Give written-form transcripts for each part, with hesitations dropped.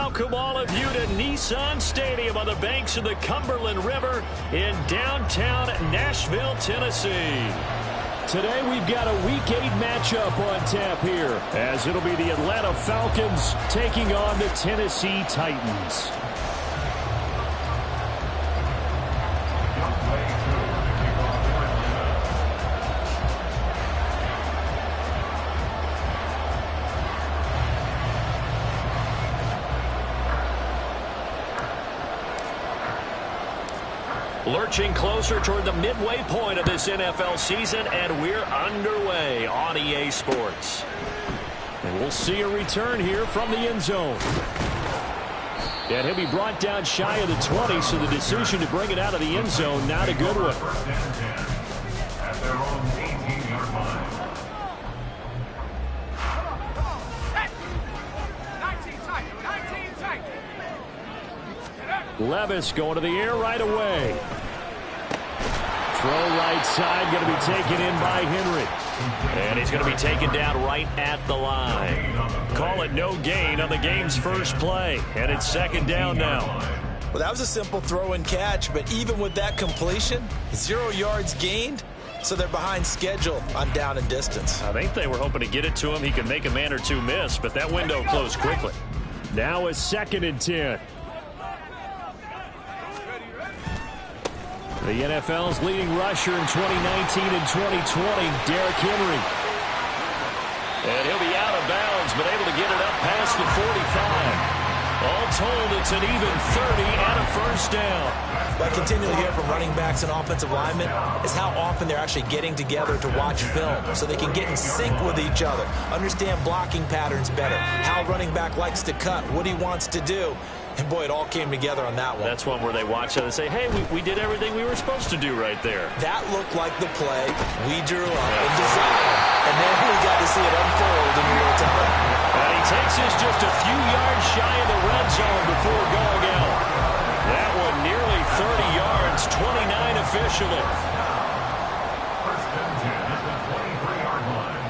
welcome all of you to Nissan Stadium on the banks of the Cumberland River in downtown Nashville, Tennessee. Today we've got a Week 8 matchup on tap here, as it'll be the Atlanta Falcons taking on the Tennessee Titans. Lurching closer toward the midway point of this NFL season, and we're underway on EA Sports. And we'll see a return here from the end zone. And he'll be brought down shy of the 20, so the decision to bring it out of the end zone, not a good one. At their own 18-yard line. Levis going to the air right away. Throw right side, going to be taken in by Henry. And he's going to be taken down right at the line. Call it no gain on the game's first play. And it's second down now. Well, that was a simple throw and catch, but even with that completion, 0 yards gained, so they're behind schedule on down and distance. I think they were hoping to get it to him. He could make a man or two miss, but that window closed quickly. Now it's 2nd and 10. The NFL's leading rusher in 2019 and 2020, Derrick Henry. And he'll be out of bounds, but able to get it up past the 45. All told, it's an even 30 and a first down. What I continually hear from running backs and offensive linemen is how often they're actually getting together to watch film so they can get in sync with each other, understand blocking patterns better, how running back likes to cut, what he wants to do. And, boy, it all came together on that one. That's one where they watch it and say, hey, we did everything we were supposed to do right there. That looked like the play we drew up and designed. And then we got to see it unfold in real time. And he takes us just a few yards shy of the red zone before going out. That one nearly 30 yards, 29 officially. First and 10 at the 23-yard line.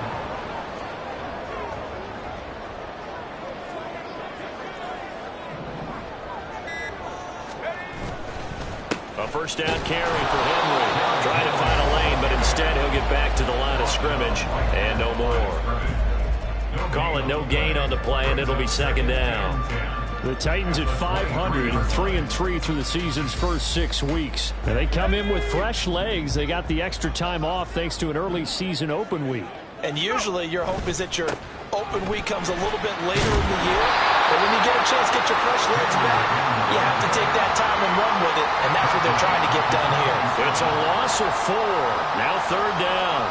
A first down carry for Henry. Trying to find a lane, but instead he'll get back to the line of scrimmage. And no more. Call it no gain on the play, and it'll be second down. The Titans at 500, 3-3 through the season's first 6 weeks. And they come in with fresh legs. They got the extra time off thanks to an early season open week. And usually your hope is that your open week comes a little bit later in the year. But when you get a chance to get your fresh legs back, you have to take that time and run with it. And that's what they're trying to get done here. It's a loss of 4. Now third down.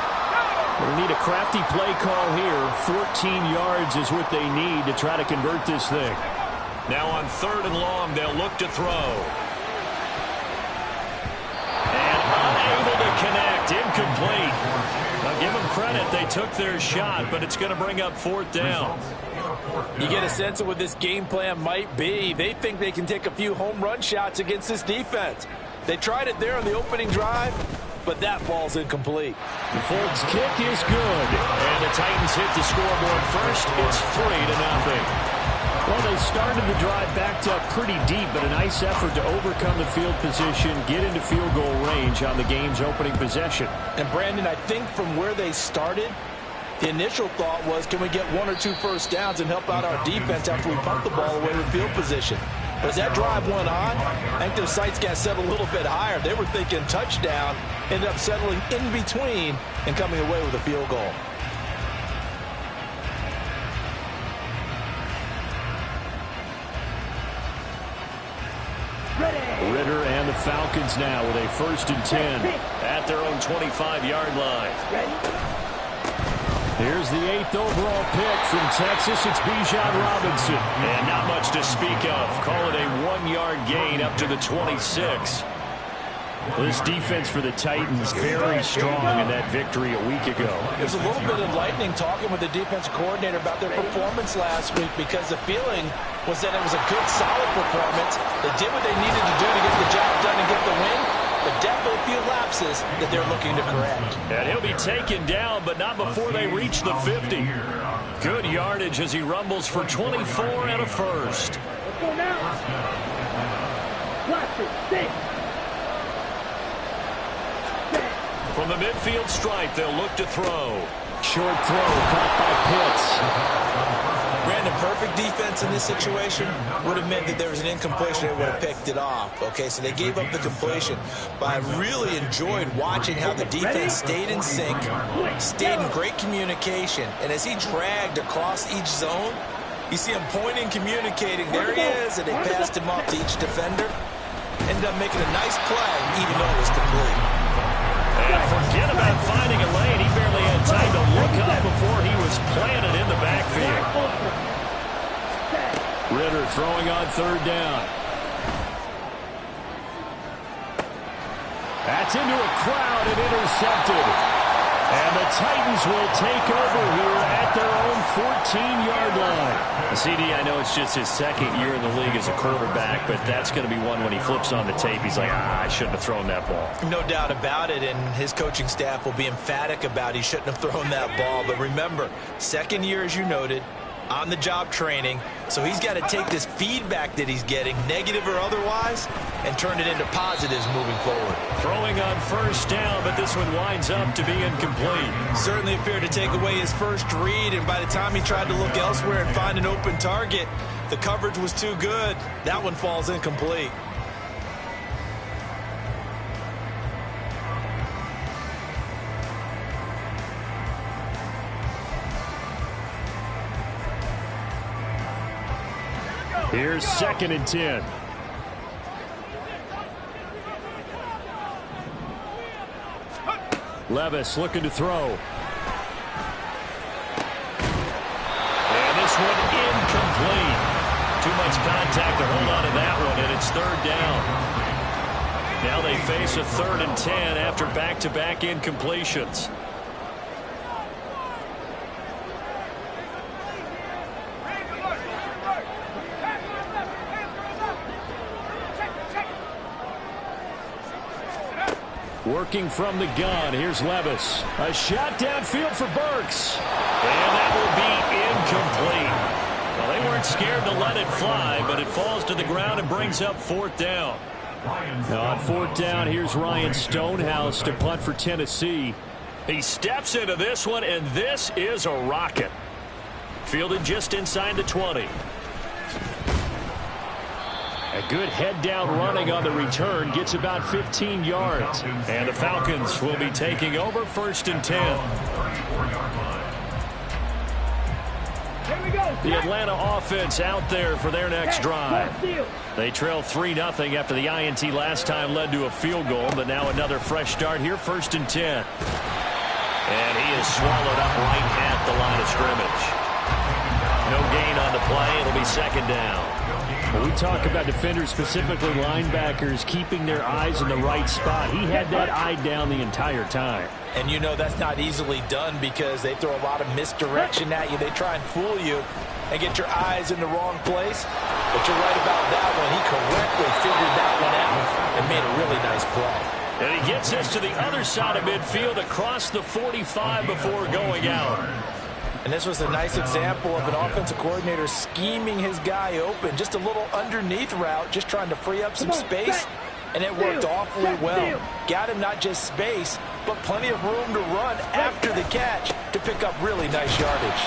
They need a crafty play call here. 14 yards is what they need to try to convert this thing. Now on 3rd and long, they'll look to throw. And unable to connect. Incomplete. Now give them credit. They took their shot, but it's going to bring up 4th down. You get a sense of what this game plan might be. They think they can take a few home run shots against this defense. They tried it there on the opening drive, but that ball's incomplete. The Folks kick is good. And the Titans hit the scoreboard first. It's 3-0. Well, they started the drive backed up pretty deep, but a nice effort to overcome the field position, get into field goal range on the game's opening possession. And, Brandon, I think from where they started, the initial thought was, can we get 1 or 2 first downs and help out our defense after we pump the ball away with field position? But as that drive went on, I think their sights got set a little bit higher. They were thinking touchdown, ended up settling in between and coming away with a field goal. Ritter and the Falcons now with a 1st and 10 at their own 25-yard line. Here's the 8th overall pick from Texas. It's Bijan Robinson. And not much to speak of. Call it a 1-yard gain up to the 26. This defense for the Titans very strong in that victory a week ago. It was a little bit enlightening talking with the defensive coordinator about their performance last week, because the feeling was that it was a good, solid performance. They did what they needed to do to get the job done and get the win, but definitely a few lapses that they're looking to correct. And he'll be taken down, but not before they reach the 50. Good yardage as he rumbles for 24 and a first. From the midfield stripe, they'll look to throw. Short throw caught by Pitts. Brandon, perfect defense in this situation would have meant that there was an incompletion. They would have picked it off. Okay, so they gave up the completion. But I really enjoyed watching how the defense stayed in sync, stayed in great communication. And as he dragged across each zone, you see him pointing, communicating. There he is, and they passed him off to each defender. Ended up making a nice play, even though it was complete. And forget about finding a lane. He barely had time to look up before he was planted in the backfield. Ritter throwing on third down. That's into a crowd and intercepted. And the Titans will take over here at their own 14-yard line. CD, I know it's just his second year in the league as a quarterback, but that's going to be one when he flips on the tape. He's like, I shouldn't have thrown that ball. No doubt about it, and his coaching staff will be emphatic about he shouldn't have thrown that ball. But remember, second year, as you noted, on-the-job training, so he's got to take this feedback that he's getting, negative or otherwise, and turn it into positives moving forward. Throwing on first down, but this one winds up to be incomplete. Certainly appeared to take away his first read, and by the time he tried to look elsewhere and find an open target, the coverage was too good. That one falls incomplete. Here's 2nd and 10. Levis looking to throw. And this one incomplete. Too much contact to hold on to that one, and it's third down. Now they face a 3rd and 10 after back-to-back incompletions. Working from the gun. Here's Levis. A shot downfield for Burks. And that will be incomplete. Well, they weren't scared to let it fly, but it falls to the ground and brings up 4th down. Now on 4th down, here's Ryan Stonehouse to punt for Tennessee. He steps into this one, and this is a rocket. Fielded just inside the 20. A good head-down running on the return. Gets about 15 yards. And the Falcons will be taking over 1st and 10. The Atlanta offense out there for their next drive. They trail 3-0 after the INT last time led to a field goal, but now another fresh start here, 1st and 10. And he is swallowed up right at the line of scrimmage. No gain on the play. It'll be 2nd down. When we talk about defenders, specifically linebackers, keeping their eyes in the right spot, he had that eye down the entire time. And you know that's not easily done because they throw a lot of misdirection at you. They try and fool you and get your eyes in the wrong place. But you're right about that one. He correctly figured that one out and made a really nice play. And he gets us to the other side of midfield across the 45 before going out. And this was a nice example of an offensive coordinator scheming his guy open. Just a little underneath route, just trying to free up some space. And it worked awfully well. Got him not just space, but plenty of room to run after the catch to pick up really nice yardage.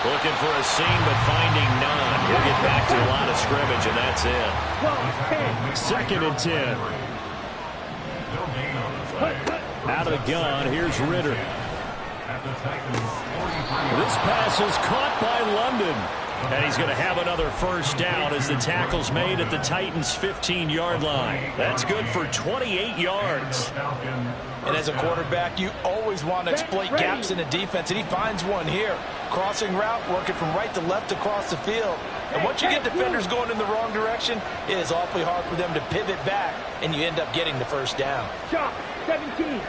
Looking for a seam, but finding none. He'll get back to the line of scrimmage, and that's it. 2nd and 10. Out of the gun, here's Ritter. This pass is caught by London. And he's going to have another first down as the tackle's made at the Titans' 15-yard line. That's good for 28 yards. And as a quarterback, you always want to exploit gaps in the defense, and he finds one here. Crossing route, working from right to left across the field. And once you get defenders going in the wrong direction, it is awfully hard for them to pivot back, and you end up getting the first down. Shot, 17.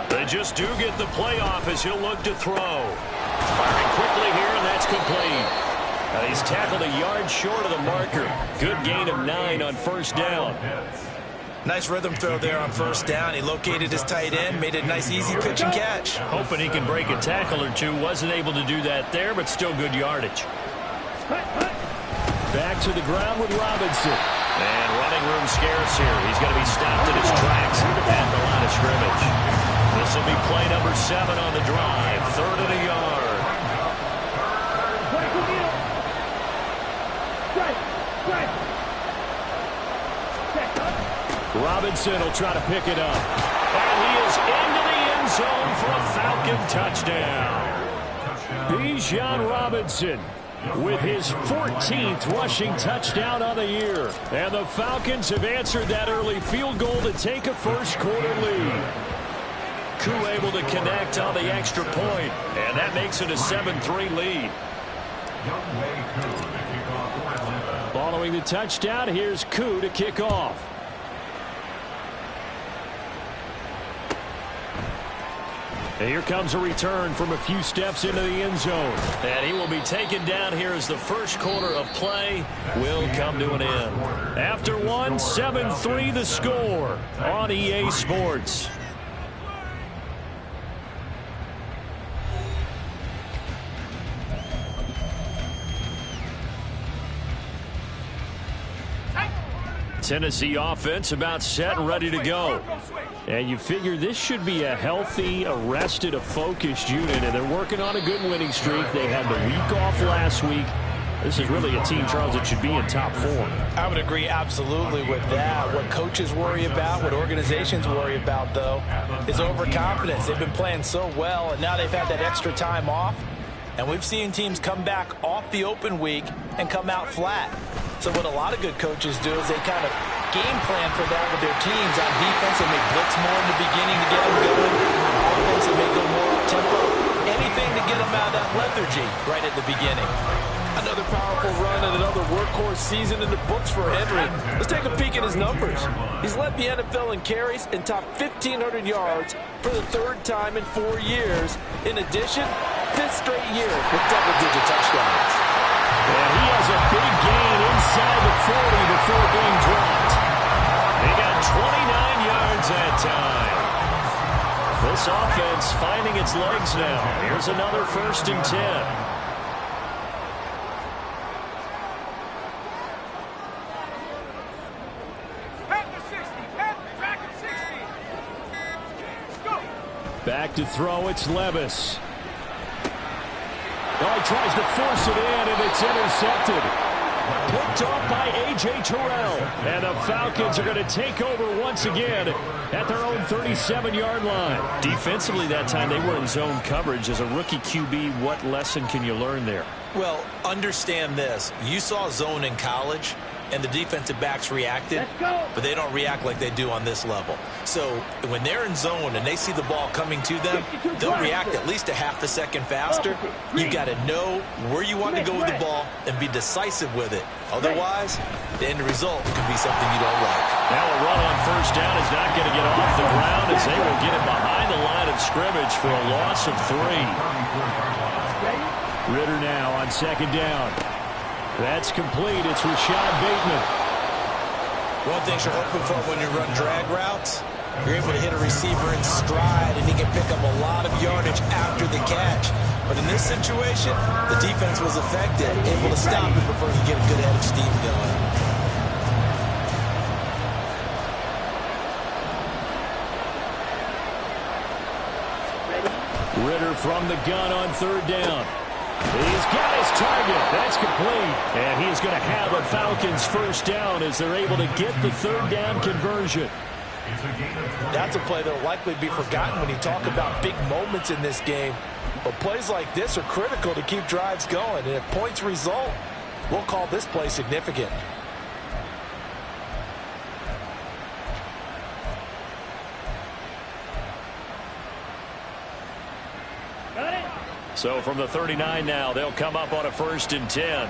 They just do get the playoff as he'll look to throw. Firing quickly here, and that's complete. He's tackled a yard short of the marker. Good gain of 9 on first down. Nice rhythm throw there on first down. He located his tight end, made a nice easy pitch and catch. Hoping he can break a tackle or two. Wasn't able to do that there, but still good yardage. Back to the ground with Robinson. And running room scarce here. He's going to be stopped in his tracks at the line of scrimmage. This will be play number 7 on the drive. 3rd and a yard. Robinson will try to pick it up. And he is into the end zone for a Falcon touchdown. Bijan Robinson with his 14th rushing touchdown on the year. And the Falcons have answered that early field goal to take a first-quarter lead. Koo able to connect on the extra point, and that makes it a 7-3 lead. Following the touchdown, here's Koo to kick off. And here comes a return from a few steps into the end zone. And he will be taken down here as the first quarter of play will come to an end. After one, 7-3 the score on EA Sports. Tennessee offense about set and ready to go. And you figure this should be a healthy, arrested, a focused unit, and they're working on a good winning streak. They had the week off last week. This is really a team, Charles, that should be in top form. I would agree absolutely with that. What coaches worry about, what organizations worry about, though, is overconfidence. They've been playing so well, and now they've had that extra time off. And we've seen teams come back off the open week and come out flat. So what a lot of good coaches do is they kind of game plan for that with their teams. On defense, they may blitz more in the beginning to get them going. On offense, they may go more up-tempo. Anything to get them out of that lethargy right at the beginning. Another powerful run and another workhorse season in the books for Henry. Let's take a peek at his numbers. He's led the NFL in carries and topped 1,500 yards for the 3rd time in 4 years. In addition, 5th straight year with double-digit touchdowns. And he has a big gain inside the 40 before being dropped. He got 29 yards that time. This offense finding its legs now. Here's another 1st and 10. Back to throw, it's Levis. Oh, he tries to force it in, and it's intercepted. Picked off by A.J. Terrell. And the Falcons are going to take over once again at their own 37-yard line. Defensively that time, they were in zone coverage. As a rookie QB, what lesson can you learn there? Well, understand this. You saw zone in college, and the defensive backs reacted, but they don't react like they do on this level. So when they're in zone and they see the ball coming to them, they'll react at least a half a second faster. You got to know where you want to go with the ball and be decisive with it. Otherwise, the end result could be something you don't like. Now a run on 1st down is not going to get off the ground as they will get it behind the line of scrimmage for a loss of 3. Ritter now on 2nd down. That's complete. It's Rashad Bateman. One thing you're hoping for when you run drag routes, you're able to hit a receiver in stride, and he can pick up a lot of yardage after the catch. But in this situation, the defense was effective, able to stop him before he get a good head of steam going. Ritter from the gun on 3rd down. He's got his target. That's complete. And he's going to have a Falcons 1st down as they're able to get the 3rd down conversion. That's a play that will likely be forgotten when you talk about big moments in this game. But plays like this are critical to keep drives going. And if points result, we'll call this play significant. So from the 39 now, they'll come up on a 1st and 10.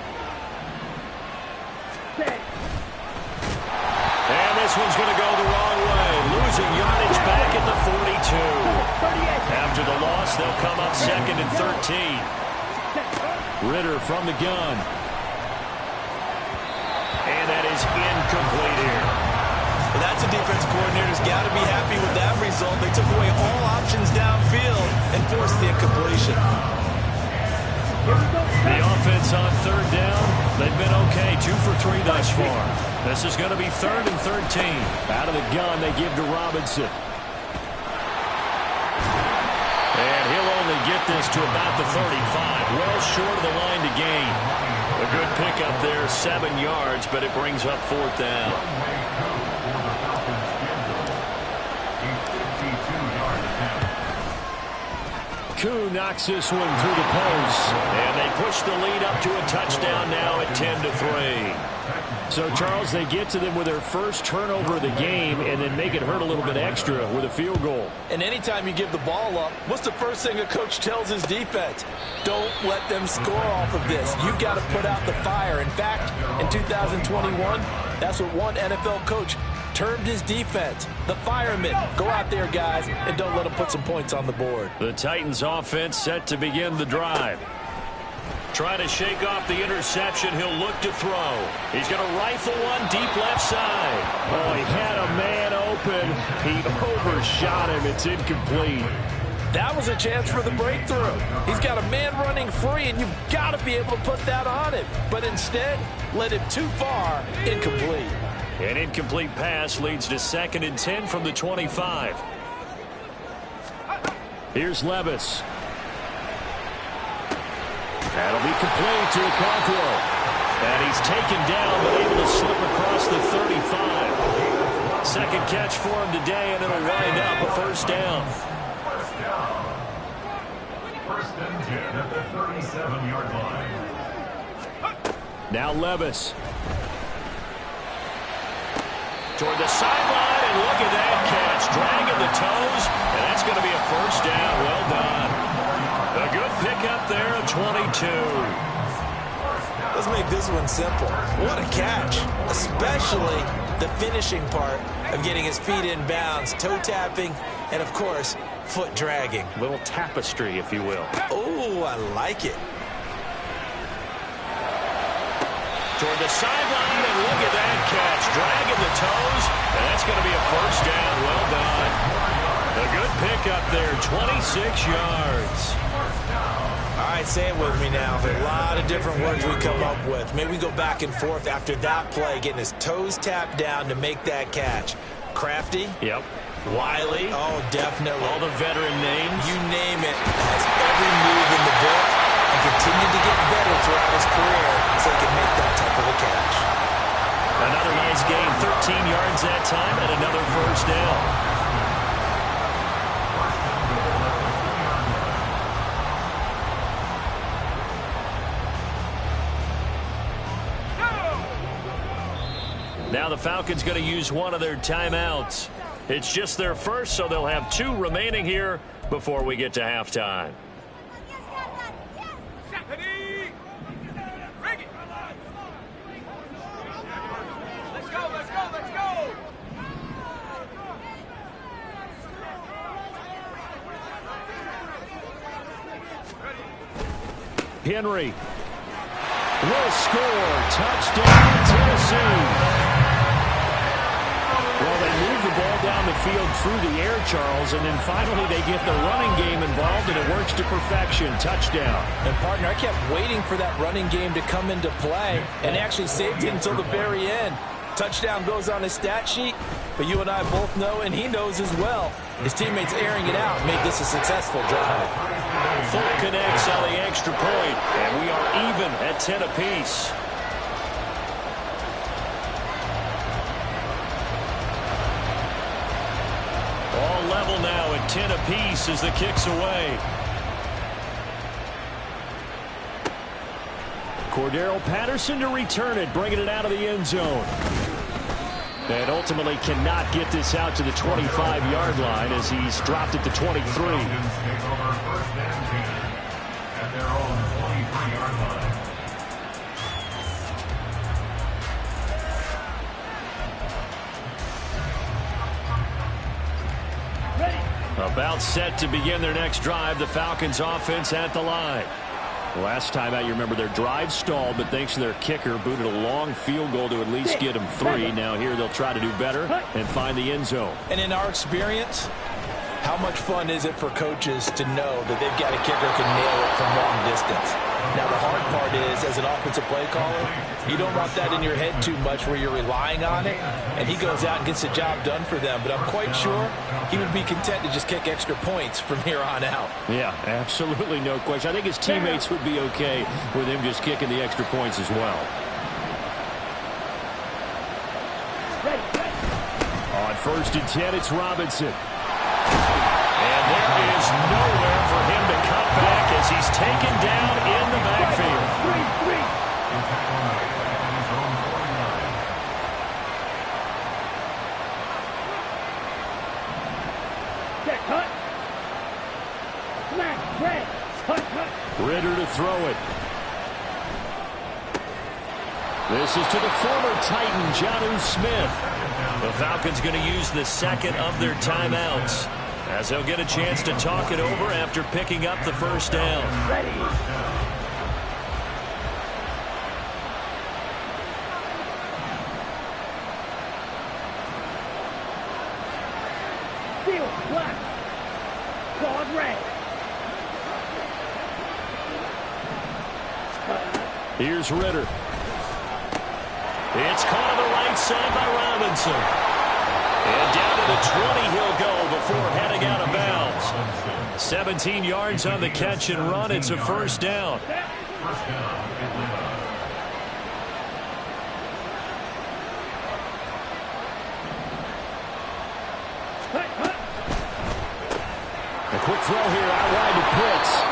And this one's going to go the wrong way. Losing yardage back at the 42. After the loss, they'll come up 2nd and 13. Ritter from the gun. And that is incomplete here. Well, that's a defense coordinator's got to be happy with that result. They took away all options downfield and forced the incompletion. The offense on 3rd down, they've been okay. 2 3 thus far. This is going to be 3rd and 13. Out of the gun, they give to Robinson. And he'll only get this to about the 35. Well short of the line to gain. A good pickup there, 7 yards, but it brings up 4th down. Koo knocks this one through the post. And they push the lead up to a touchdown now at 10-3. So, Charles, they get to them with their first turnover of the game and then make it hurt a little bit extra with a field goal. And anytime you give the ball up, what's the first thing a coach tells his defense? Don't let them score off of this. You've got to put out the fire. In fact, in 2021, that's what one NFL coach termed his defense, the firemen. Go out there, guys, and don't let them put some points on the board. The Titans offense set to begin the drive. Trying to shake off the interception. He'll look to throw. He's going to rifle one deep left side. Oh, he had a man open. He overshot him. It's incomplete. That was a chance for the breakthrough. He's got a man running free, and you've got to be able to put that on him. But instead, led him too far, incomplete. An incomplete pass leads to 2nd and 10 from the 25. Here's Levis. That'll be complete to Okonkwo. And he's taken down, but able to slip across the 35. Second catch for him today, and it'll wind up a 1st down. First and 10 at the 37-yard line. Now Levis. Toward the sideline, and look at that catch. Dragging the toes, and that's going to be a 1st down. Well done. A good pickup there of 22. Let's make this one simple. What a catch, especially the finishing part of getting his feet in bounds, toe tapping, and, of course, foot dragging. Little tapestry, if you will. Oh, I like it. Toward the sideline, and look at that catch. Dragging the toes, and that's going to be a 1st down. Well done. A good pickup there, 26 yards. All right, say it with me now. There are a lot of different words we come up with. Maybe we go back and forth after that play, getting his toes tapped down to make that catch. Crafty? Yep. Wiley? Oh, definitely. All the veteran names. You name it. Has every move in the book and continued to get better throughout his career so he can make that type of a catch. Another nice gain, 13 yards that time, and another 1st down. Now the Falcons going to use one of their timeouts. It's just their first, so they'll have 2 remaining here before we get to halftime. Henry will score. Touchdown, Tennessee. Well, they move the ball down the field through the air, Charles, and then finally they get the running game involved, and it works to perfection. Touchdown. And, partner, I kept waiting for that running game to come into play, and actually saved it until the very end. Touchdown goes on his stat sheet, but you and I both know, and he knows as well, his teammates airing it out made this a successful drive. Full connects on the extra point, and we are even at 10 apiece. All level now at 10 apiece as the kick's away. Cordero Patterson to return it, bringing it out of the end zone. And ultimately cannot get this out to the 25-yard line as he's dropped it to 23. About set to begin their next drive. The Falcons offense at the line. Last time out, you remember their drive stalled, but thanks to their kicker, booted a long field goal to at least get them 3. Now here they'll try to do better and find the end zone. And in our experience, how much fun is it for coaches to know that they've got a kicker who can nail it from long distance? Now, the hard part is, as an offensive play caller, you don't want that in your head too much where you're relying on it, and he goes out and gets the job done for them. But I'm quite sure he would be content to just kick extra points from here on out. Yeah, absolutely no question. I think his teammates would be okay with him just kicking the extra points as well. On 1st and 10, it's Robinson. And there is nowhere for him to cut back as he's taken down in the backfield. Ritter to throw it. This is to the former Titan, Jonnu Smith. The Falcons going to use the second of their timeouts, as they'll get a chance to talk it over after picking up the first down. Here's Ritter. It's caught on the right side by Robinson. And down to the 20 he'll go before heading out of bounds. 17 yards on the catch and run. It's a first down. A quick throw here out wide to Pitts.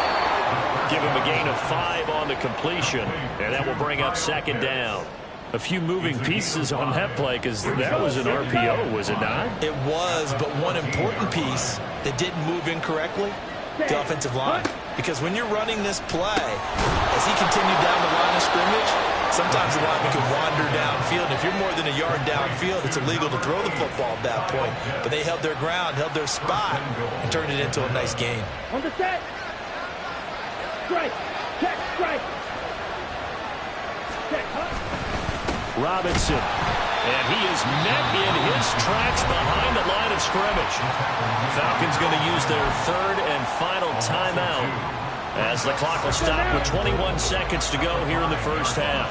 Give him a gain of 5 on the completion, and that will bring up second down. A few moving pieces on that play, because that was an RPO, was it not? It was, but one important piece that didn't move incorrectly, the offensive line. Because when you're running this play, as he continued down the line of scrimmage, sometimes the lineman can wander downfield. If you're more than a yard downfield, it's illegal to throw the football at that point. But they held their ground, held their spot, and turned it into a nice game. On the set. Strike. Check. Strike. Check. Robinson. And he is met in his tracks behind the line of scrimmage. Falcons going to use their third and final timeout as the clock will stop with 21 seconds to go here in the first half.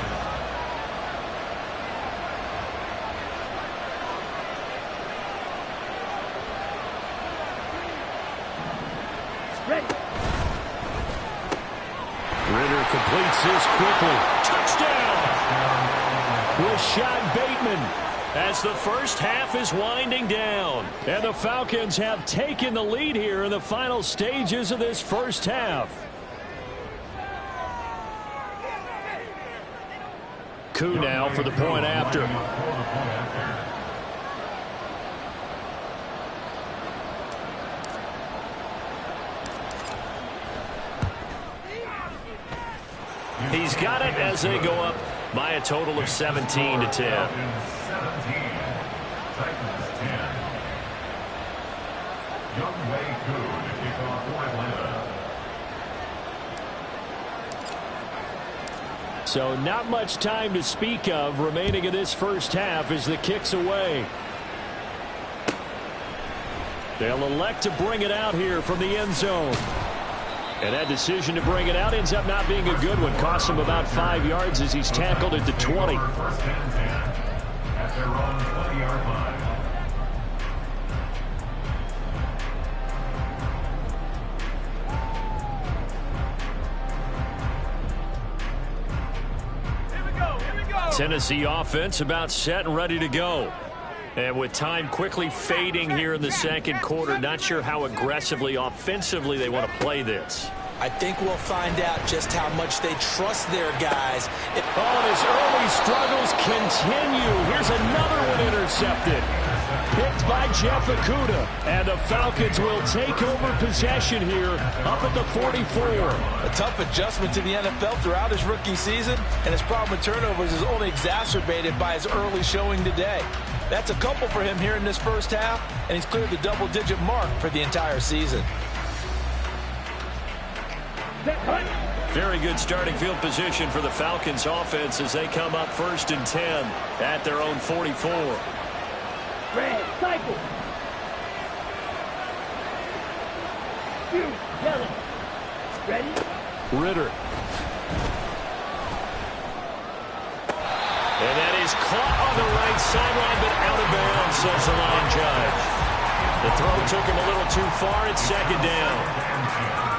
Ritter completes this quickly. Touchdown! Rashad Bateman. As the first half is winding down. And the Falcons have taken the lead here in the final stages of this first half. Koo now for the point after. He's got it as they go up by a total of 17 to 10. So not much time to speak of remaining in this first half as the kick's away. They'll elect to bring it out here from the end zone. And that decision to bring it out ends up not being a good one. Costs him about 5 yards as he's tackled at the 20. First and 10 at their own 20-yard line. Tennessee offense about set and ready to go. And with time quickly fading here in the second quarter, not sure how aggressively, offensively they want to play this. I think we'll find out just how much they trust their guys. Oh, his early struggles continue. Here's another one intercepted. Picked by Jeff Okudah. And the Falcons will take over possession here up at the 44. A tough adjustment to the NFL throughout his rookie season, and his problem with turnovers is only exacerbated by his early showing today. That's a couple for him here in this first half, and he's cleared the double-digit mark for the entire season. Very good starting field position for the Falcons offense as they come up first and 10 at their own 44. Red, cycle. Yellow. Ready? Ritter. is caught on the right sideline, but out of bounds, says the line judge. The throw took him a little too far. It's second down.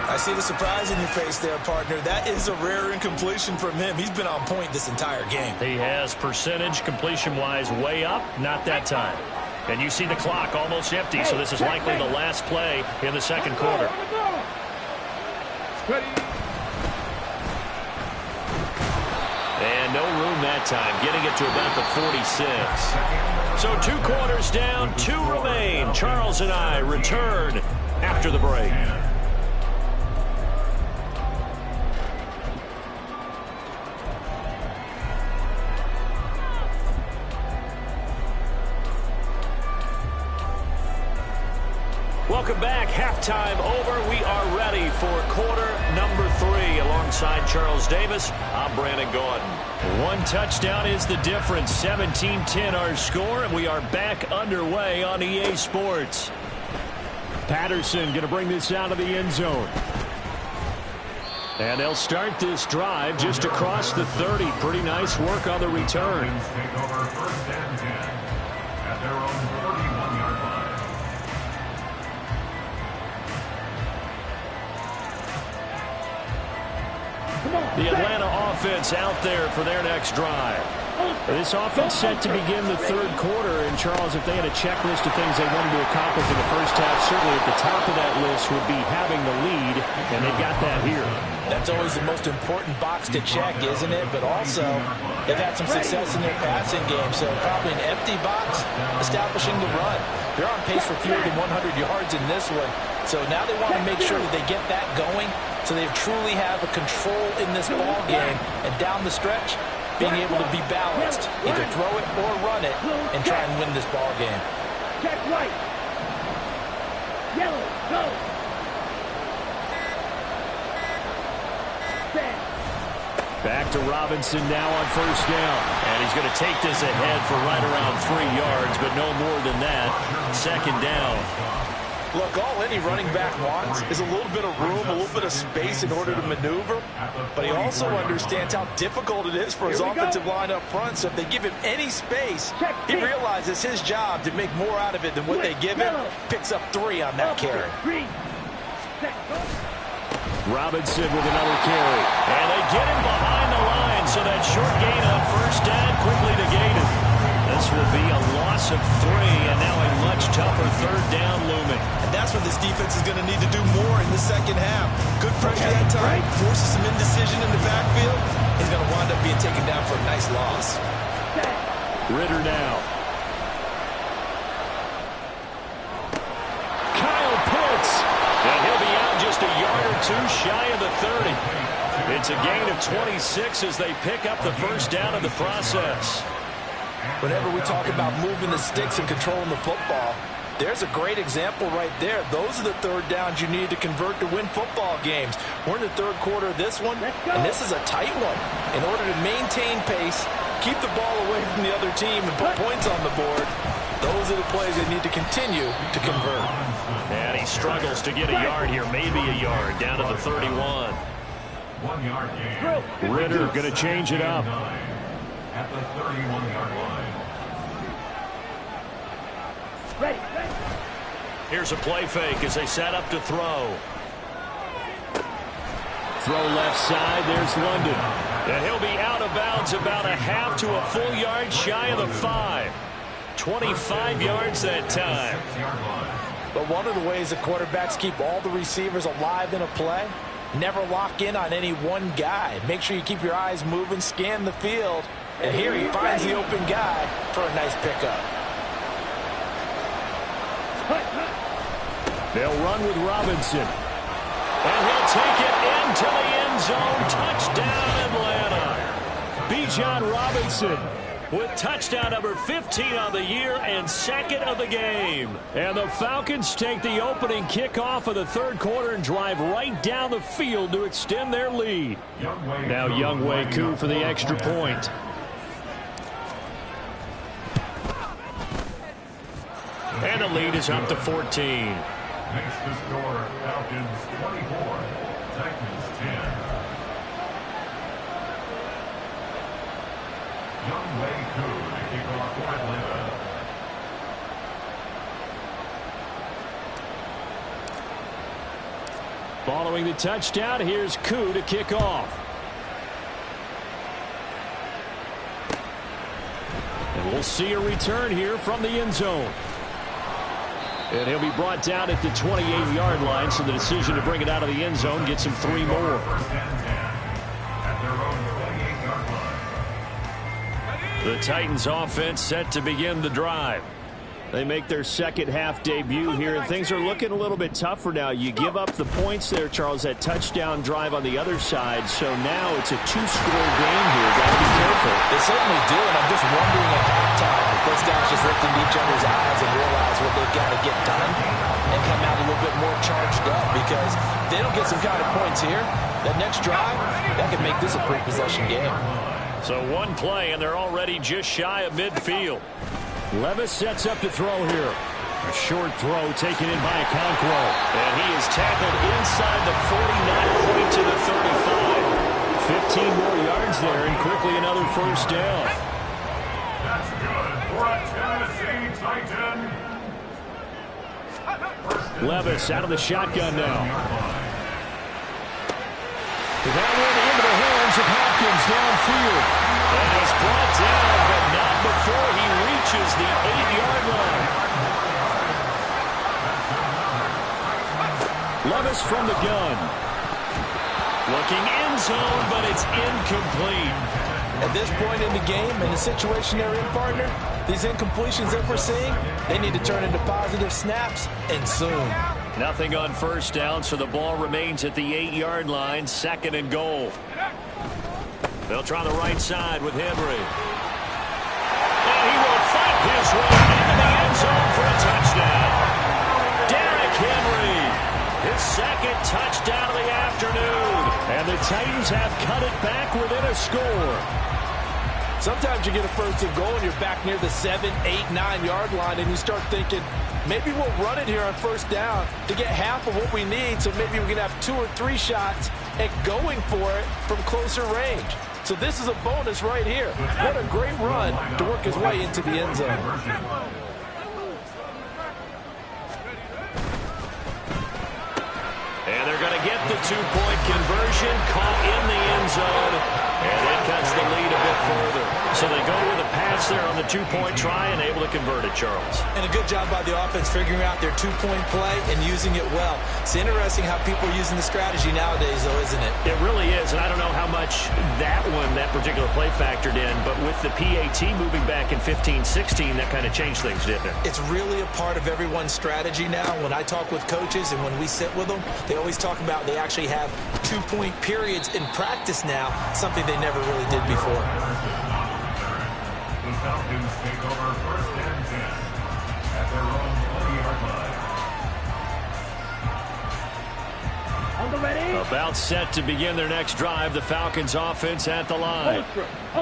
I see the surprise in your face there, partner. That is a rare incompletion from him. He's been on point this entire game. He has percentage completion-wise way up, not that time. And you see the clock almost empty, so this is likely the last play in the second quarter. And no room that time, getting it to about the 46. So 2 quarters down, 2 remain. Charles and I return after the break. Welcome back. Halftime over. We are ready for quarter number 3. Alongside Charles Davis, I'm Brandon Gordon. 1 touchdown is the difference. 17-10 our score, and we are back underway on EA Sports. Patterson going to bring this out of the end zone. And they'll start this drive just across the 30. Pretty nice work on the return. Take over first and 10 at their own 31-yard line. The Atlanta offense out there for their next drive. This offense set to begin the third quarter. And, Charles, if they had a checklist of things they wanted to accomplish in the first half, certainly at the top of that list would be having the lead, and they've got that here. That's always the most important box to check, isn't it? But also, they've had some success in their passing game, so probably an empty box, establishing the run. They're on pace for fewer than 100 yards in this one, so now they want to make sure that they get that going so they truly have a control in this ball game, and down the stretch, being able to be balanced, either throw it or run it, and try and win this ball game. Check right. Yellow, go. Back to Robinson now on first down. And he's going to take this ahead for right around 3 yards, but no more than that. Second down. Look, all any running back wants is a little bit of room, a little bit of space in order to maneuver. But he also understands how difficult it is for his offensive line up front. So if they give him any space, he realizes his job to make more out of it than what they give him. Picks up 3 on that carry. Robinson with another carry. And they get him behind the line, so that short gain on first down quickly negated. This will be a loss of 3, and now a much tougher third down looming. And that's what this defense is going to need to do more in the second half. Good pressure that time, forces some indecision in the backfield. He's going to wind up being taken down for a nice loss. Ritter now. Kyle Pitts. And he'll be out just a yard or 2 shy of the 30. It's a gain of 26 as they pick up the first down in the process. Whenever we talk about moving the sticks and controlling the football, there's a great example right there. Those are the third downs you need to convert to win football games. We're in the third quarter of this one, and this is a tight one. In order to maintain pace, keep the ball away from the other team, and put points on the board, those are the plays they need to continue to convert. And he struggles to get a yard here, maybe a yard, down to the 31. 1 yard gain. Ritter going to change it up. At the 31-yard line. Here's a play fake as they set up to throw. Throw left side. There's London. And he'll be out of bounds about a half to a full yard shy of the 5. 25 yards that time. But one of the ways that quarterbacks keep all the receivers alive in a play, never lock in on any one guy. Make sure you keep your eyes moving, scan the field. And here he finds the open guy for a nice pickup. They'll run with Robinson. And he'll take it into the end zone. Touchdown, Atlanta. Bijan Robinson with touchdown number 15 on the year and second of the game. And the Falcons take the opening kickoff of the third quarter and drive right down the field to extend their lead. Now Younghoe Koo for the extra point. And the lead is up to 14. Makes the score Falcons 24, Titans 10. Following the touchdown, here's Koo to kick off. And we'll see a return here from the end zone. And he'll be brought down at the 28-yard line, so the decision to bring it out of the end zone gets him 3 more. The Titans offense set to begin the drive. They make their second half debut here, and things are looking a little bit tougher now. You give up the points there, Charles, that touchdown drive on the other side. So now it's a 2-score game here. Got to be careful. They certainly do, and I'm just wondering at halftime if those guys just looked into each other's eyes and realize what they've got to get done and come out a little bit more charged up, because if they don't get some kind of points here, that next drive, that could make this a 3-possession game. So one play, and they're already just shy of midfield. Levis sets up to throw here. A short throw taken in by Okonkwo. And he is tackled inside the 40, point to the 35. 15 more yards there, and quickly another first down. That's good for a Tennessee Titan. Levis out of the shotgun now. That one into the hands of Hopkins downfield. And he's brought down, but not before he reaches the 8-yard line. Levis from the gun. Looking end zone, but it's incomplete. At this point in the game, in the situation they're in, partner, these incompletions that we're seeing, they need to turn into positive snaps, and soon. Nothing on first down, so the ball remains at the 8-yard line, 2nd and goal. They'll try the right side with Henry. And he will fight his way into the end zone for a touchdown. Derrick Henry, his 2nd touchdown of the afternoon. And the Titans have cut it back within a score. Sometimes you get a first and goal and you're back near the 7, 8, 9-yard line, and you start thinking, maybe we'll run it here on first down to get half of what we need, so maybe we can have 2 or 3 shots at going for it from closer range. So this is a bonus right here. What a great run to work his way into the end zone. And they're going to get the 2-point conversion, caught in the end zone, and it cuts the lead a bit further. So they go with a pass there on the 2-point try and able to convert it, Charles. And a good job by the offense figuring out their 2-point play and using it well. It's interesting how people are using the strategy nowadays, though, isn't it? It really is, and I don't know how much that particular play factored in, but with the PAT moving back in 15-16, that kind of changed things, didn't it? It's really a part of everyone's strategy now. When I talk with coaches and when we sit with them, they always talk about they actually have 2-point periods in practice now, something they never really did before. The Falcons take over 1st and 10 at their own 20-yard line. On the ready. About set to begin their next drive, the Falcons offense at the line.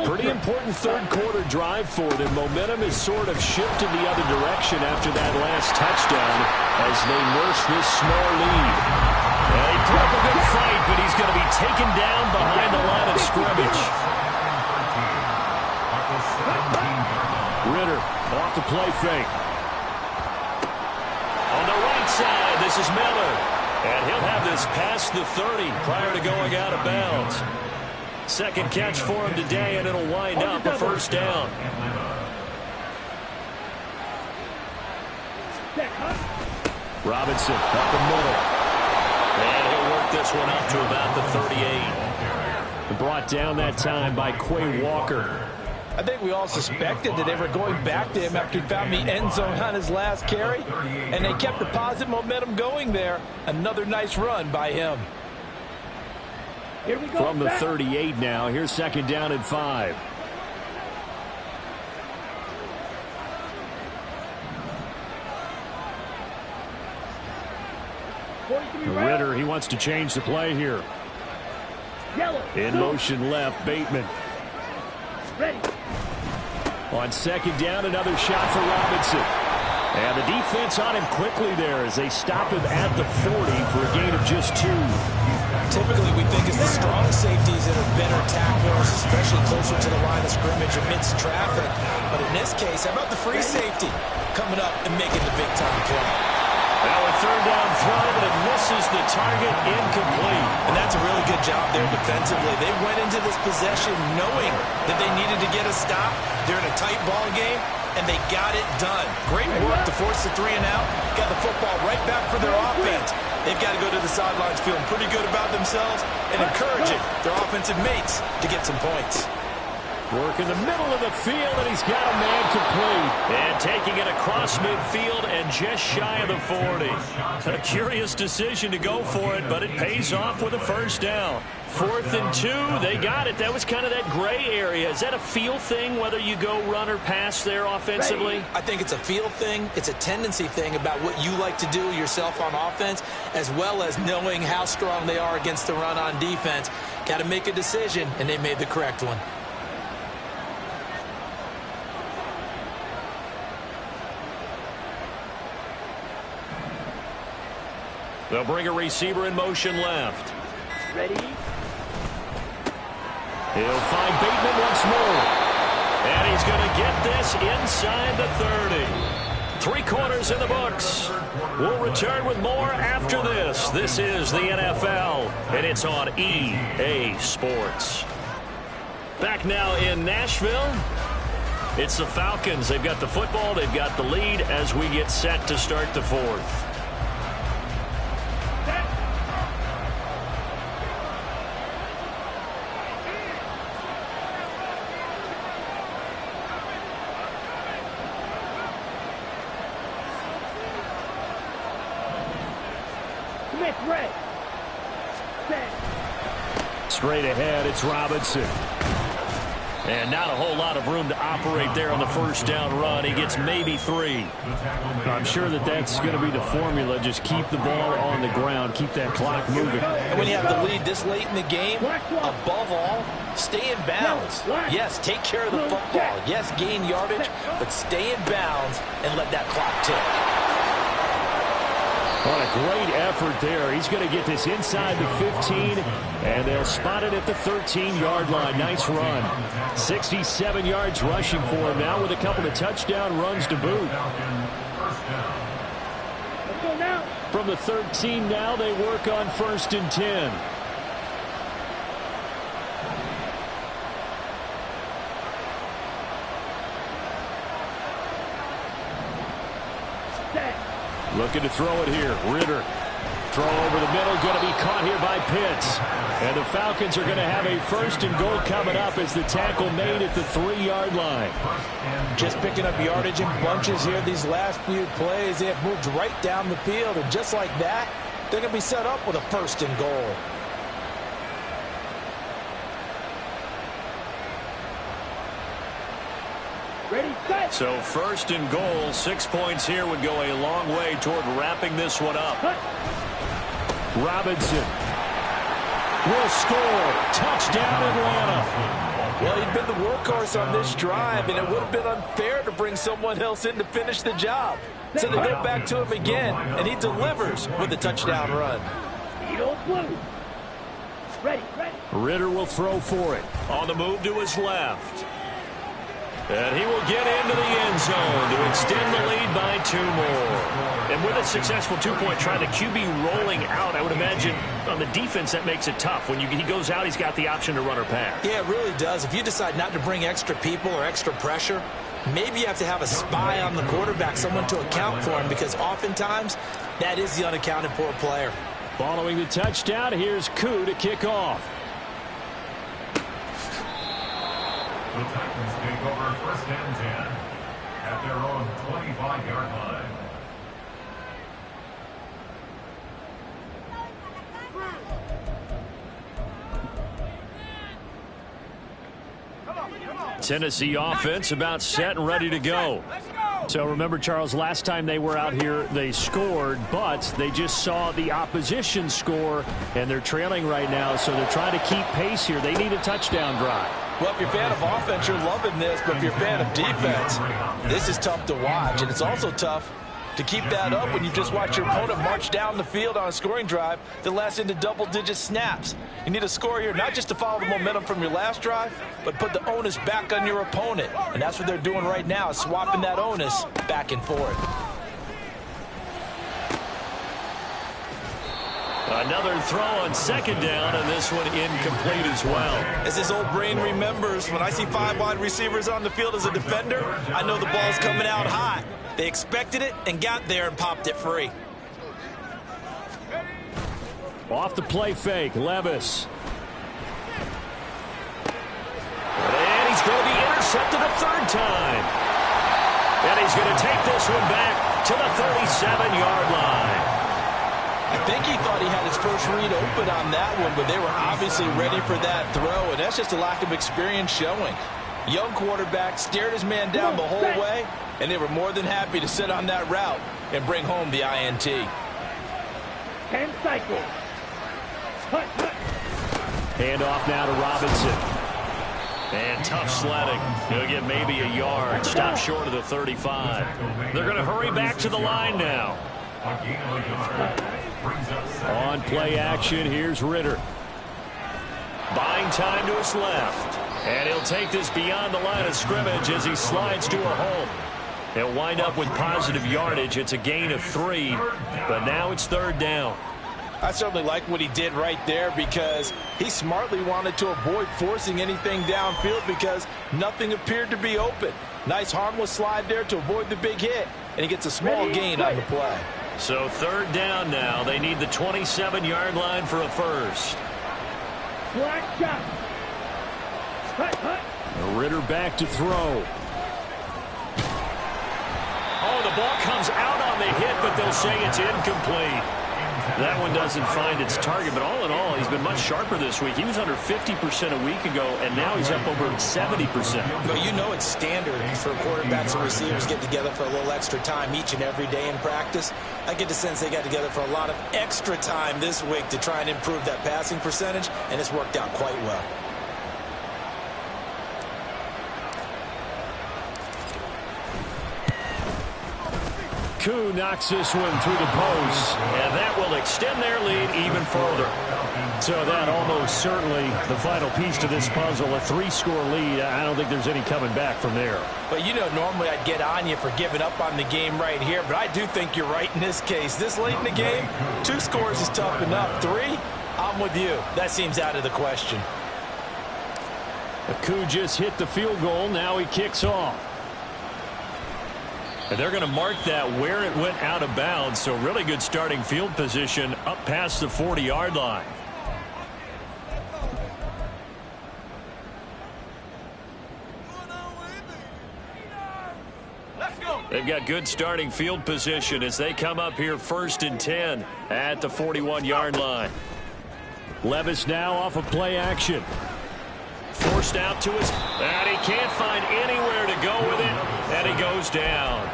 Pretty important third-quarter drive for them. Momentum has sort of shifted the other direction after that last touchdown as they nurse this small lead. Well, he put up a good fight, but he's going to be taken down behind the line of scrimmage. Ritter off the play fake. On the right side, this is Miller. And he'll have this past the 30 prior to going out of bounds. 2nd catch for him today, and it'll wind up a first down. Robinson up the middle. And he'll work this one up to about the 38. Brought down that time by Quay Walker. I think we all suspected that they were going back to him after he found the end zone on his last carry, and they kept the positive momentum going there. Another nice run by him. Here we go. From the 38 now, here's 2nd down and 5. Ritter, he wants to change the play here. Yellow. In motion left, Bateman. Ready. On 2nd down, another shot for Robinson. And the defense on him quickly there as they stop him at the 40 for a gain of just 2. typically we think it's the strong safeties that are better tacklers, especially closer to the line of scrimmage amidst traffic. But in this case, how about the free safety coming up and making the big-time play? Now a third down throw, but it misses the target, incomplete. And that's a really good job there defensively. They went into this possession knowing that they needed to get a stop. They're in a tight ball game, and they got it done. Great work to force the 3 and out. Got the football right back for their offense. They've got to go to the sidelines feeling pretty good about themselves and encouraging their offensive mates to get some points. Work in the middle of the field, and he's got a man complete. And taking it across midfield and just shy of the 40. A curious decision to go for it, but it pays off with a first down. 4th and 2, they got it. That was kind of that gray area. Is that a feel thing, whether you go run or pass there offensively? I think it's a feel thing. It's a tendency thing about what you like to do yourself on offense, as well as knowing how strong they are against the run on defense. Got to make a decision, and they made the correct one. They'll bring a receiver in motion left. Ready? He'll find Bateman once more. And he's going to get this inside the 30. 3 quarters in the books. We'll return with more after this. This is the NFL, and it's on EA Sports. Back now in Nashville. It's the Falcons. They've got the football. They've got the lead as we get set to start the 4th. Straight ahead, it's Robinson. And not a whole lot of room to operate there on the first down run. He gets maybe 3. I'm sure that that's going to be the formula. Just keep the ball on the ground. Keep that clock moving. And when you have the lead this late in the game, above all, stay in bounds. Yes, take care of the football. Yes, gain yardage, but stay in bounds and let that clock tick. What a great effort there. He's going to get this inside the 15, and they'll spot it at the 13-yard line. Nice run. 67 yards rushing for him now with a couple of touchdown runs to boot. From the 13 now, they work on 1st and 10. Looking to throw it here. Ritter. Throw over the middle. Going to be caught here by Pitts. And the Falcons are going to have a 1st and goal coming up as the tackle made at the 3-yard line. Just picking up yardage in bunches here these last few plays. They have moved right down the field. And just like that, they're going to be set up with a 1st and goal. So 1st and goal, 6 points here would go a long way toward wrapping this one up. Robinson will score. Touchdown, Atlanta. Well, he'd been the workhorse on this drive, and it would have been unfair to bring someone else in to finish the job. So they go back to him again, and he delivers with the touchdown run. Ritter will throw for it. On the move to his left. And he will get into the end zone to extend the lead by 2 more. And with a successful 2-point try, the QB rolling out, I would imagine on the defense that makes it tough. When he goes out, he's got the option to run or pass. Yeah, it really does. If you decide not to bring extra people or extra pressure, maybe you have to have a spy on the quarterback, someone to account for him, because oftentimes that is the unaccounted for player. Following the touchdown, here's Koo to kick off. The Titans take over 1st and 10 at their own 25-yard line. Tennessee offense about set and ready to go. So remember, Charles, last time they were out here, they scored, but they just saw the opposition score, and they're trailing right now, so they're trying to keep pace here. They need a touchdown drive. Well, if you're a fan of offense, you're loving this, but if you're a fan of defense, this is tough to watch, and it's also tough To keep that up when you just watch your opponent march down the field on a scoring drive that lasts into double-digit snaps. You need a score here not just to follow the momentum from your last drive, but put the onus back on your opponent. And that's what they're doing right now, swapping that onus back and forth. Another throw on second down, and this one incomplete as well. As his old brain remembers, when I see 5 wide receivers on the field as a defender, I know the ball's coming out hot. They expected it and got there and popped it free. Off the play fake, Levis. And he's going to be intercepted a third time. And he's going to take this one back to the 37-yard line. I think he thought he had his first read open on that one, but they were obviously ready for that throw, and that's just a lack of experience showing. Young quarterback stared his man down the whole way, and they were more than happy to sit on that route and bring home the INT. 10 cycles. Hand off now to Robinson. And tough sledding. He'll get maybe a yard. Stop short of the 35. They're going to hurry back to the line now. On play action, here's Ritter. Buying time to his left. And he'll take this beyond the line of scrimmage as he slides to a hole. He'll wind up with positive yardage. It's a gain of 3, but now it's third down. I certainly like what he did right there because he smartly wanted to avoid forcing anything downfield because nothing appeared to be open. Nice harmless slide there to avoid the big hit, and he gets a small gain on the play. So third down now. They need the 27-yard line for a first. Black shot. Ritter back to throw. Oh, the ball comes out on the hit, but they'll say it's incomplete. That one doesn't find its target, but all in all, he's been much sharper this week. He was under 50% a week ago, and now he's up over 70%. But you know it's standard for quarterbacks and receivers get together for a little extra time each and every day in practice. I get the sense they got together for a lot of extra time this week to try and improve that passing percentage, and it's worked out quite well. Koo knocks this one through the post. And that will extend their lead even further. So that almost certainly the final piece to this puzzle, a 3-score lead. I don't think there's any coming back from there. But you know, normally I'd get on you for giving up on the game right here, but I do think you're right in this case. This late in the game, 2 scores is tough enough. 3, I'm with you. That seems out of the question. Koo just hit the field goal. Now he kicks off. And they're going to mark that where it went out of bounds. So really good starting field position up past the 40-yard line. They've got good starting field position as they come up here 1st and 10 at the 41-yard line. Levis now off of play action. Forced out to his, and he can't find anywhere to go with it, and he goes down.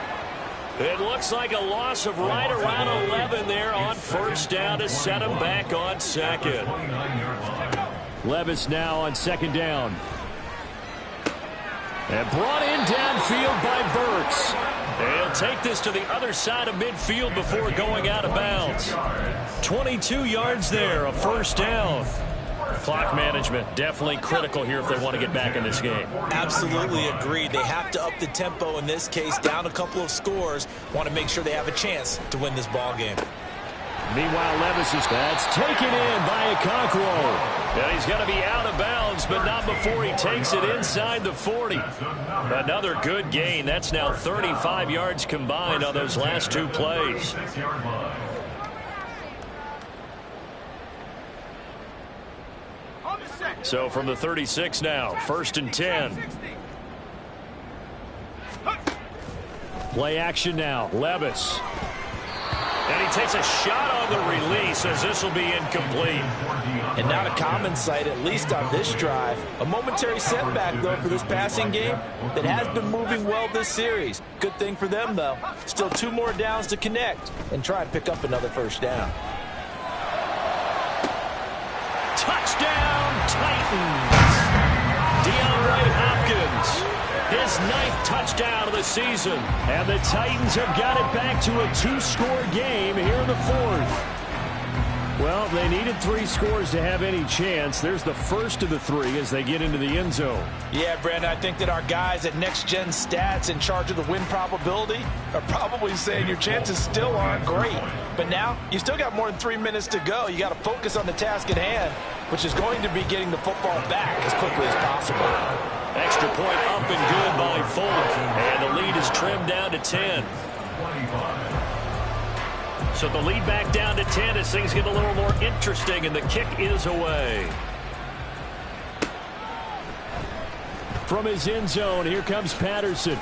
It looks like a loss of right around 11 there on 1st down to set him back on 2nd. Levis now on 2nd down. And brought in downfield by Burks. He'll take this to the other side of midfield before going out of bounds. 22 yards there, a 1st down. Clock management definitely critical here if they want to get back in this game. Absolutely agreed. They have to up the tempo in this case, down a couple of scores. Want to make sure they have a chance to win this ball game. Meanwhile, Levis is that's taken in by Okonkwo. And he's going to be out of bounds, but not before he takes it inside the 40. Another good gain. That's now 35 yards combined on those last 2 plays. So from the 36 now, 1st and 10. Play action now, Levis. And he takes a shot on the release as this will be incomplete. And not a common sight, at least on this drive. A momentary setback, though, for this passing game that has been moving well this series. Good thing for them, though. Still 2 more downs to connect and try and pick up another 1st down. Touchdown, Titans. DeAndre Hopkins, his 9th touchdown of the season. And the Titans have got it back to a 2-score game here in the 4th. Well, they needed 3 scores to have any chance. There's the first of the 3 as they get into the end zone. Yeah, Brandon, I think that our guys at Next Gen Stats in charge of the win probability are probably saying your chances still aren't great. But now, you still got more than 3 minutes to go. You got to focus on the task at hand, which is going to be getting the football back as quickly as possible. Extra point up and good by Folk. And the lead is trimmed down to 10. So the lead back down to 10 as things get a little more interesting, and the kick is away. From his end zone, here comes Patterson.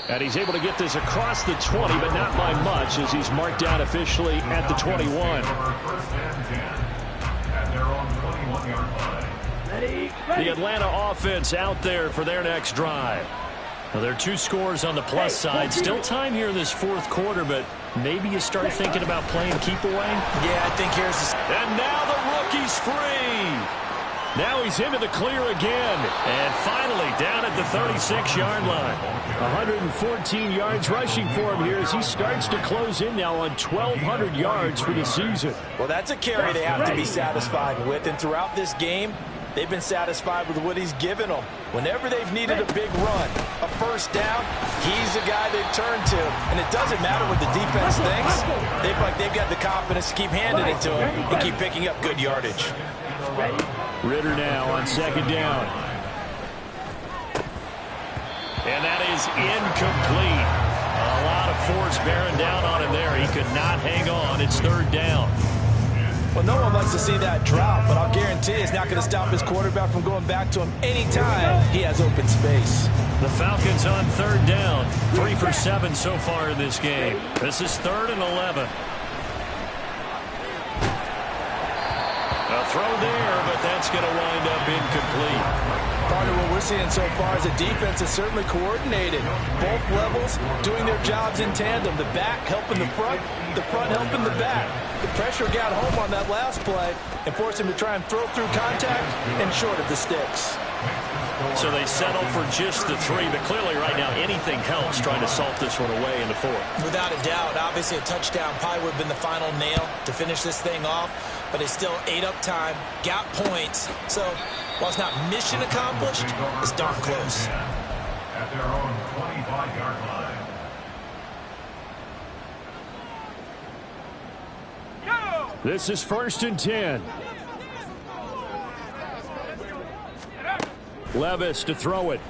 And he's able to get this across the 20, but not by much, as he's marked down officially at the 21. The Atlanta offense out there for their next drive. Well, there are 2 scores on the plus side. Still time here in this 4th quarter, but maybe you start thinking about playing keep away. Yeah, I think here's the... And now the rookie's free. Now he's into the clear again. And finally down at the 36-yard line. 114 yards rushing for him here as he starts to close in now on 1,200 yards for the season. Well, that's a carry they have to be satisfied with. And throughout this game, they've been satisfied with what he's given them. Whenever they've needed a big run, a first down, he's the guy they've turned to. And it doesn't matter what the defense thinks. They've got the confidence to keep handing it to him and keep picking up good yardage. Ritter now on 2nd down. And that is incomplete. A lot of force bearing down on him there. He could not hang on. It's 3rd down. Well, no one likes to see that drop, but I'll guarantee it's not going to stop his quarterback from going back to him anytime he has open space. The Falcons on 3rd down. 3 for 7 so far in this game. This is 3rd and 11. A throw there, but that's going to wind up incomplete. Part of what we're seeing so far is the defense is certainly coordinated. Both levels doing their jobs in tandem. The back helping the front helping the back. The pressure got home on that last play and forced him to try and throw through contact and short of the sticks. So they settle for just the 3, but clearly right now anything helps trying to salt this one away in the 4th. Without a doubt, obviously a touchdown probably would have been the final nail to finish this thing off, but they still ate up time, got points. So while it's not mission accomplished, it's darn close. At their own 25-yard line. This is 1st and 10. Levis to throw it.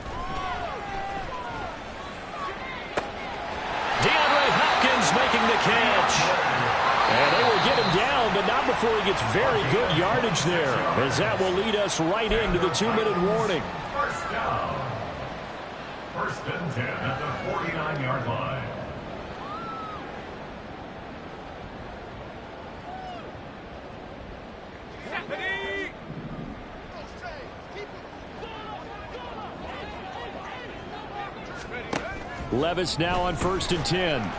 DeAndre Hopkins making the catch. And they will get him down, but not before he gets very good yardage there, as that will lead us right into the 2-minute warning. First down. 1st and 10 at the 49-yard line. Levis now on 1st and 10.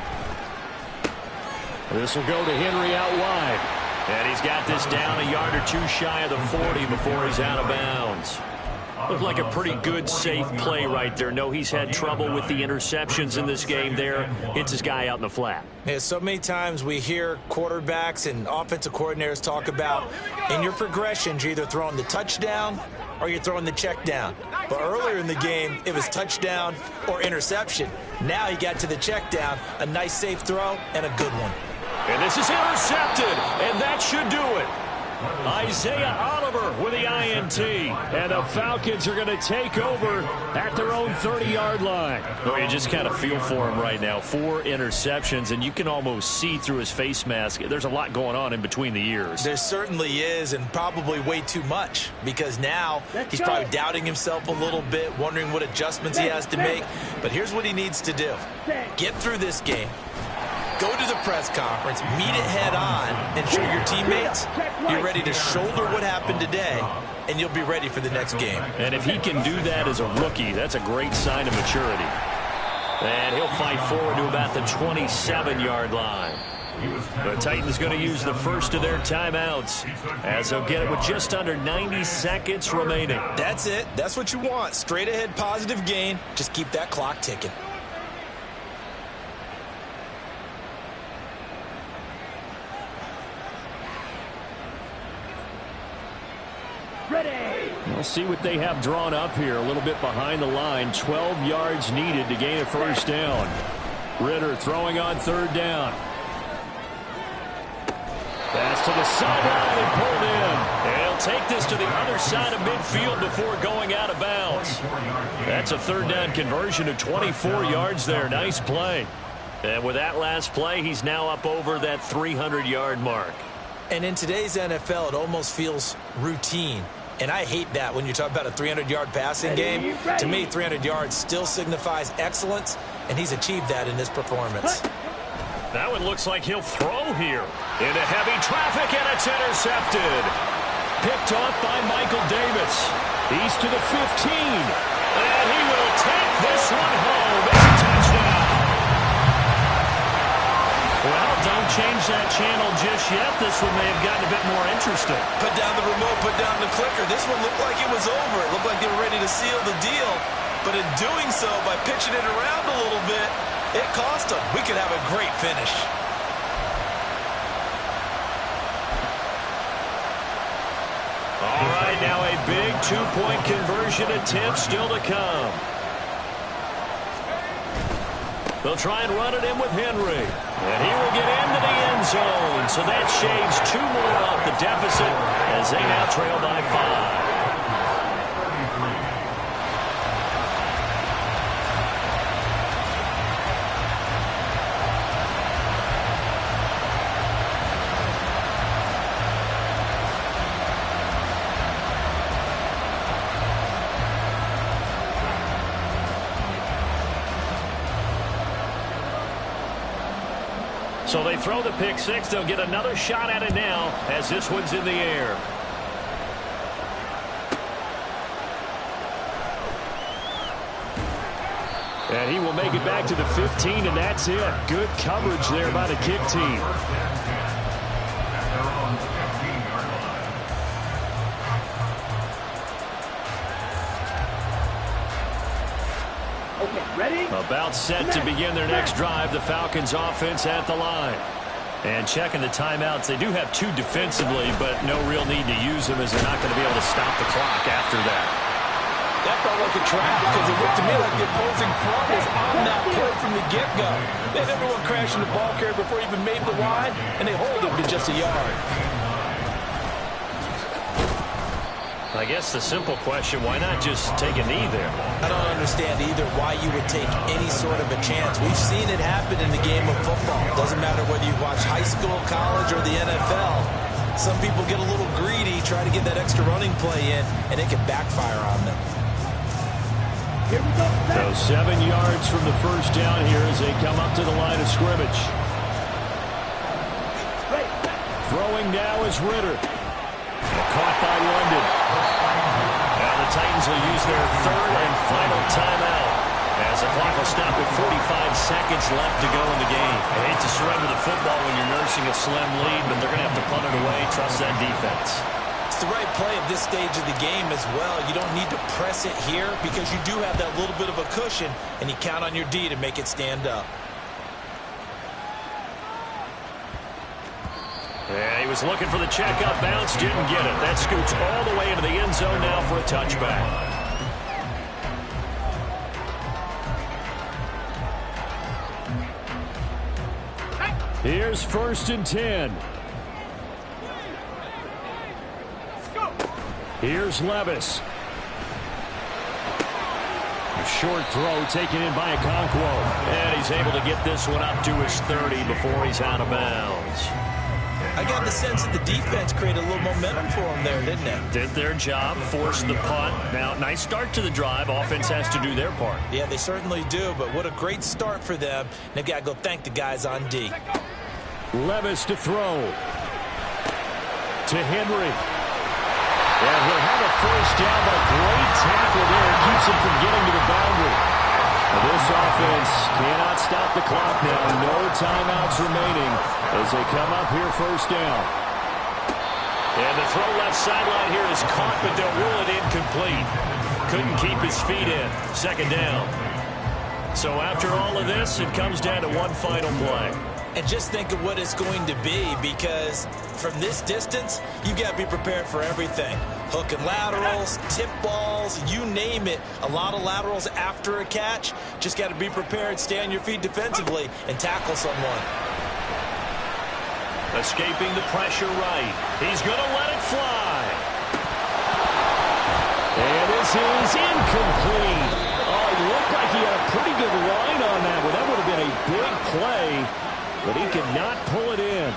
This will go to Henry out wide. And he's got this down a yard or 2 shy of the 40 before he's out of bounds. Looked like a pretty good, safe play right there. No, he's had trouble with the interceptions in this game there. Hits his guy out in the flat. Yeah, so many times we hear quarterbacks and offensive coordinators talk about in your progressions, you're either throwing the touchdown or you're throwing the check down. But earlier in the game, it was touchdown or interception. Now he got to the check down, a nice safe throw, and a good one. And this is intercepted, and that should do it. Isaiah Oliver with the INT. And the Falcons are going to take over at their own 30-yard line. Oh, you just kind of feel for him right now. 4 interceptions, and you can almost see through his face mask. There's a lot going on in between the ears. There certainly is, and probably way too much, because now he's probably doubting himself a little bit, wondering what adjustments he has to make. But here's what he needs to do. Get through this game. Go to the press conference, meet it head on, and show your teammates you're ready to shoulder what happened today, and you'll be ready for the next game. And if he can do that as a rookie, that's a great sign of maturity. And he'll fight forward to about the 27-yard line. The Titans going to use the first of their timeouts as they'll get it with just under 90 seconds remaining. That's it. That's what you want. Straight ahead positive gain. Just keep that clock ticking. Ready. We'll see what they have drawn up here. A little bit behind the line. 12 yards needed to gain a first down. Ritter throwing on third down. Pass to the sideline and pulled in. And he'll take this to the other side of midfield before going out of bounds. That's a third down conversion of 24 yards there. Nice play. And with that last play, he's now up over that 300-yard mark. And in today's NFL, it almost feels routine. And I hate that when you talk about a 300-yard passing game. To me, 300 yards still signifies excellence, and he's achieved that in this performance. That one looks like he'll throw here. Into heavy traffic, and it's intercepted. Picked off by Michael Davis. He's to the 15. And he will take this one home. It's a touchdown. Well, don't change that channel just yet. This one may have gotten a bit more interesting. Put down the remote, put down the clicker. This one looked like it was over. It looked like they were ready to seal the deal. But in doing so, by pitching it around a little bit, it cost them. We could have a great finish. All right, now a big two-point conversion attempt still to come. They'll try and run it in with Henry. And he will get into the end zone. So that shaves two more off the deficit as they now trail by 5. So they throw the pick six. They'll get another shot at it now as this one's in the air. And he will make it back to the 15, and that's it. Good coverage there by the kick team. Okay, ready? About set to begin their next drive. The Falcons offense at the line. And checking the timeouts. They do have two defensively, but no real need to use them as they're not going to be able to stop the clock after that. That felt like a trap because it looked to me like the opposing front was on that play from the get-go. They had everyone crashing the ball carrier before he even made the line, and they hold him to just a yard. I guess the simple question, why not just take a knee there? I don't understand either why you would take any sort of a chance. We've seen it happen in the game of football. Doesn't matter whether you watch high school, college, or the NFL. Some people get a little greedy, try to get that extra running play in, and it can backfire on them. Here we go. So 7 yards from the first down here as they come up to the line of scrimmage. Right. Throwing now is Ritter. Caught by London. Now the Titans will use their third and final timeout as the clock will stop with 45 seconds left to go in the game. I hate to surrender the football when you're nursing a slim lead, but they're going to have to punt it away. Trust that defense. It's the right play at this stage of the game as well. You don't need to press it here because you do have that little bit of a cushion, and you count on your D to make it stand up. Yeah, he was looking for the checkup bounce, didn't get it. That scoots all the way into the end zone now for a touchback. Here's 1st and 10. Here's Levis. A short throw taken in by Okonkwo. And he's able to get this one up to his 30 before he's out of bounds. I got the sense that the defense created a little momentum for them there, didn't it? Did their job, forced the punt. Now, nice start to the drive. Offense has to do their part. Yeah, they certainly do, but what a great start for them. They've got to go thank the guys on D. Levis to throw. To Henry. And he'll have a first down, but great tackle there. Keeps him from getting to the boundary. This this offense cannot stop the clock now. No timeouts remaining as they come up here first down. And the throw left sideline here is caught, but they'll rule it incomplete. Couldn't keep his feet in. Second down. So after all of this, it comes down to one final play. And just think of what it's going to be, because from this distance, you've got to be prepared for everything. Hook and laterals, tip balls, you name it. A lot of laterals after a catch. Just got to be prepared, stay on your feet defensively, and tackle someone. Escaping the pressure right. He's going to let it fly. And this is incomplete. Oh, it looked like he had a pretty good line on that one. That would have been a big play, but he could not pull it in.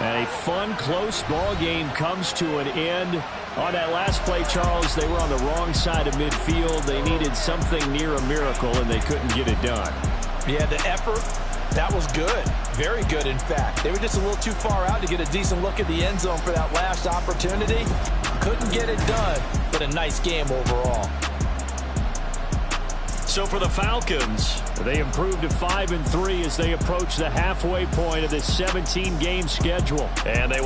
And a fun, close ball game comes to an end. On that last play, Charles, they were on the wrong side of midfield. They needed something near a miracle, and they couldn't get it done. Yeah, the effort, that was good. Very good, in fact. They were just a little too far out to get a decent look at the end zone for that last opportunity. Couldn't get it done, but a nice game overall. So for the Falcons, they improved to 5-3 as they approach the halfway point of this 17-game schedule. and they